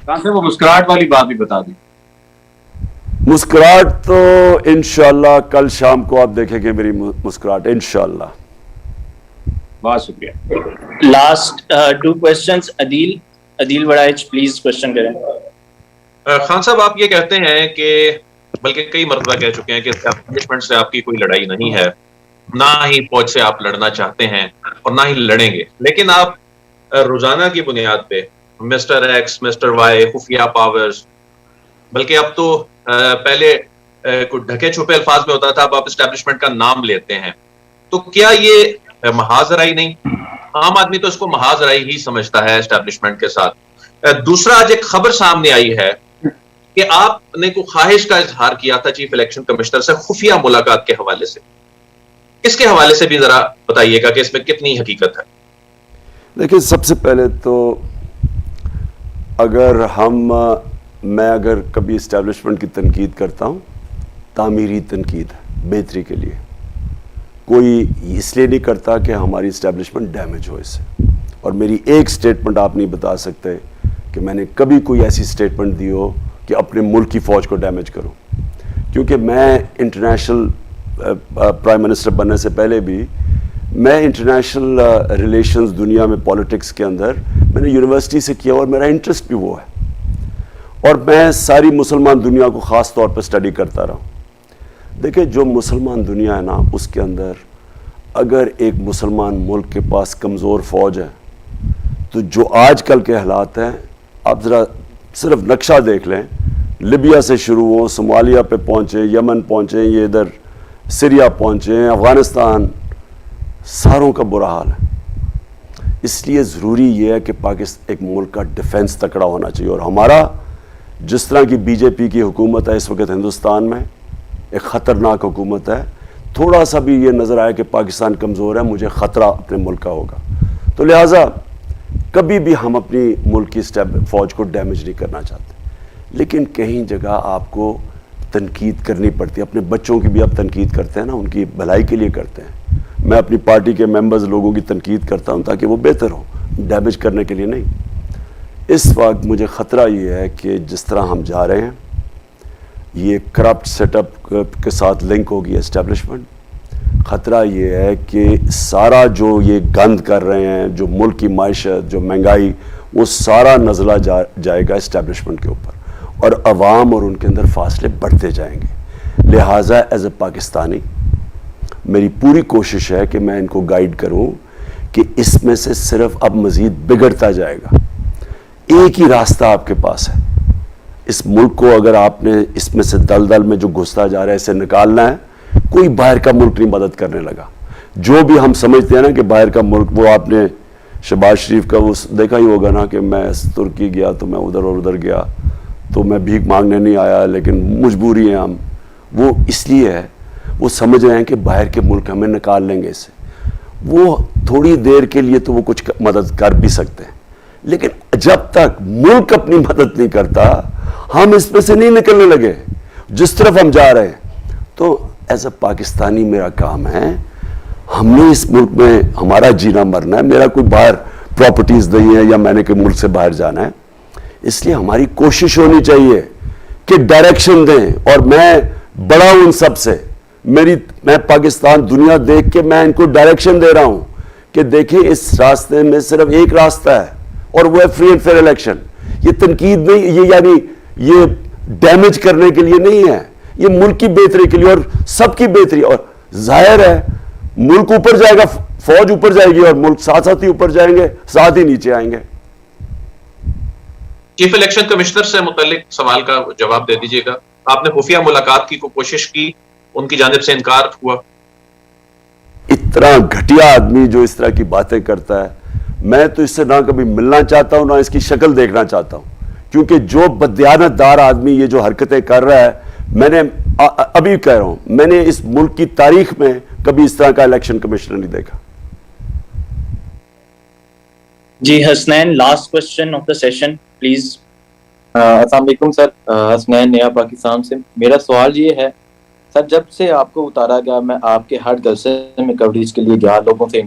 کہاں سے وہ مسکراہٹ والی بات بھی بتا دیں. مسکراہٹ تو انشاءاللہ کل شام کو آپ دیکھیں گے میری مسکراہٹ انشاءاللہ. بہت شکریہ. Last 2 questions. Adeel Warraich please question کریں. خان صاحب آپ یہ کہتے ہیں کہ بلکہ کئی مرتبہ کہہ چکے ہیں کہ اسٹیبلشمنٹ سے آپ کی کوئی لڑائی نہیں ہے, نہ ہی فوج سے آپ لڑنا چاہتے ہیں اور نہ ہی لڑیں گے, لیکن آپ روزانہ کی بنیاد پہ مسٹر ایکس, مسٹر وائی, خفیہ پاورز, بلکہ اب تو پہلے کوئی ڈھکے چھپے الفاظ میں ہوتا تھا, اب آپ اسٹیبلشمنٹ کا نام لیتے ہیں. تو کیا یہ محاذ رائی نہیں؟ عام آدمی تو اس کو محاذ رائی ہی سمجھتا ہے اسٹیبلشمنٹ کے ساتھ. دوسرا, آج ایک خبر سامنے آئی ہے کہ آپ نے کوئی خواہش کا اظہار کیا تھا چیف الیکشن کمشنر سے خفیہ ملاقات کے حوالے سے. اس کے حوالے سے بھی ذرا بتائیے گا کہ اس میں کتنی حقیقت ہے. دیکھیں, سب سے پہلے تو میں اگر کبھی اسٹیبلشمنٹ کی تنقید کرتا ہوں, تعمیری تنقید ہے, بہتری کے لیے, کوئی اس لیے نہیں کرتا کہ ہماری اسٹیبلشمنٹ ڈیمیج ہو اس سے. اور میری ایک سٹیٹمنٹ آپ نہیں بتا سکتے کہ میں نے کبھی کوئی ایسی سٹیٹمنٹ دی ہو کہ اپنے ملک کی فوج کو ڈیمیج کروں, کیونکہ میں انٹرنیشنل پرائم منسٹر بننے سے پہلے بھی میں انٹرنیشنل ریلیشنز دنیا میں پالیٹکس کے اندر میں نے یونیورسٹی سے کیا اور میرا انٹرسٹ بھی وہ ہے, اور میں ساری مسلمان دنیا کو خاص طور پہ اسٹڈی کرتا رہا ہوں. دیکھیں, جو مسلمان دنیا ہے نا, اس کے اندر اگر ایک مسلمان ملک کے پاس کمزور فوج ہے تو جو آج کل کے حالات ہیں, آپ ذرا صرف نقشہ دیکھ لیں, لیبیا سے شروع ہوں, صومالیہ پہ پہنچیں, یمن پہنچیں, یہ ادھر سیریا پہنچیں, افغانستان, ساروں کا برا حال ہے. اس لیے ضروری یہ ہے کہ پاکستان ایک ملک کا ڈیفنس تکڑا ہونا چاہیے. اور ہمارا جس طرح کی بی جے پی کی حکومت ہے اس وقت ہندوستان میں, ایک خطرناک حکومت ہے, تھوڑا سا بھی یہ نظر آئے کہ پاکستان کمزور ہے, مجھے خطرہ اپنے ملک کا ہوگا. تو لہٰذا کبھی بھی ہم اپنی ملک کی فوج کو ڈیمیج نہیں کرنا چاہتے, لیکن کہیں جگہ آپ کو تنقید کرنی پڑتی ہے. اپنے بچوں کی بھی آپ تنقید کرتے ہیں نا, ان کی بھلائی کے لیے کرتے ہیں. میں اپنی پارٹی کے ممبرز لوگوں کی تنقید کرتا ہوں تاکہ وہ بہتر ہو, ڈیمیج کرنے کے لیے نہیں. اس وقت مجھے خطرہ یہ ہے کہ جس طرح ہم جا رہے ہیں, یہ کرپٹ سیٹ اپ کے ساتھ لنک ہوگی اسٹیبلشمنٹ. خطرہ یہ ہے کہ سارا جو یہ گند کر رہے ہیں, جو ملک کی معیشت, جو مہنگائی, وہ سارا نزلہ جائے گا اسٹیبلشمنٹ کے اوپر, اور عوام اور ان کے اندر فاصلے بڑھتے جائیں گے. لہٰذا ایز اے پاکستانی میری پوری کوشش ہے کہ میں ان کو گائیڈ کروں کہ اس میں سے صرف اب مزید بگڑتا جائے گا. ایک ہی راستہ آپ کے پاس ہے, اس ملک کو اگر آپ نے اس میں سے دلدل میں جو گھستا جا رہا ہے اسے نکالنا ہے. کوئی باہر کا ملک نہیں مدد کرنے لگا. جو بھی ہم سمجھتے ہیں نا کہ باہر کا ملک, وہ آپ نے شہباز شریف کا وہ دیکھا ہی ہوگا نا کہ میں ترکی گیا تو میں ادھر اور ادھر گیا, تو میں بھیک مانگنے نہیں آیا, لیکن مجبوری ہے ہم. وہ اس لیے ہے, وہ سمجھ رہے ہیں کہ باہر کے ملک ہمیں نکال لیں گے اس سے. وہ تھوڑی دیر کے لیے تو وہ کچھ مدد کر بھی سکتے ہیں, لیکن جب تک ملک اپنی مدد نہیں کرتا ہم اس میں سے نہیں نکلنے لگے جس طرف ہم جا رہے ہیں. تو ایز اے پاکستانی میرا کام ہے, ہم نے اس ملک میں ہمارا جینا مرنا ہے. میرا کوئی باہر پراپرٹیز نہیں ہے یا میں نے کوئی ملک سے باہر جانا ہے. اس لیے ہماری کوشش ہونی چاہیے کہ ڈائریکشن دیں, اور میں بڑا ہوں ان سب سے. میں پاکستان دنیا دیکھ کے میں ان کو ڈائریکشن دے رہا ہوں کہ دیکھیں اس راستے میں صرف ایک راستہ ہے, اور وہ ہے فری اینڈ فیئر الیکشن. یہ تنقید نہیں, یہ یعنی یہ ڈیمیج کرنے کے لیے نہیں ہے, یہ ملک کی بہتری کے لیے اور سب کی بہتری. اور ظاہر ہے ملک اوپر جائے گا, فوج اوپر جائے گی, اور ملک ساتھ ساتھ ہی اوپر جائیں گے, ساتھ ہی نیچے آئیں گے. چیف الیکشن کمشنر سے متعلق سوال کا جواب دے دیجیے گا. آپ نے خفیہ ملاقات کی کوشش کی, ان کی جانب سے انکار ہوا. اتنا گھٹیا آدمی جو اس طرح کی باتیں کرتا ہے, میں تو اس سے نہ کبھی ملنا چاہتا ہوں نہ اس کی شکل دیکھنا چاہتا ہوں, کیونکہ جو بددیانت دار آدمی یہ جو حرکتیں کر رہا ہے, میں نے ابھی کہہ رہا ہوں, میں نے اس ملک کی تاریخ میں کبھی اس طرح کا الیکشن کمشنر نہیں دیکھا. جی Hasnain, last question of the session please. السلام علیکم سر, حسنین نیا پاکستان سے. میرا سوال یہ ہے سر, جب سے آپ کو اتارا گیا, میں آپ کے ہر جلسے میں کوریج کے لیے گیا, لوگوں سے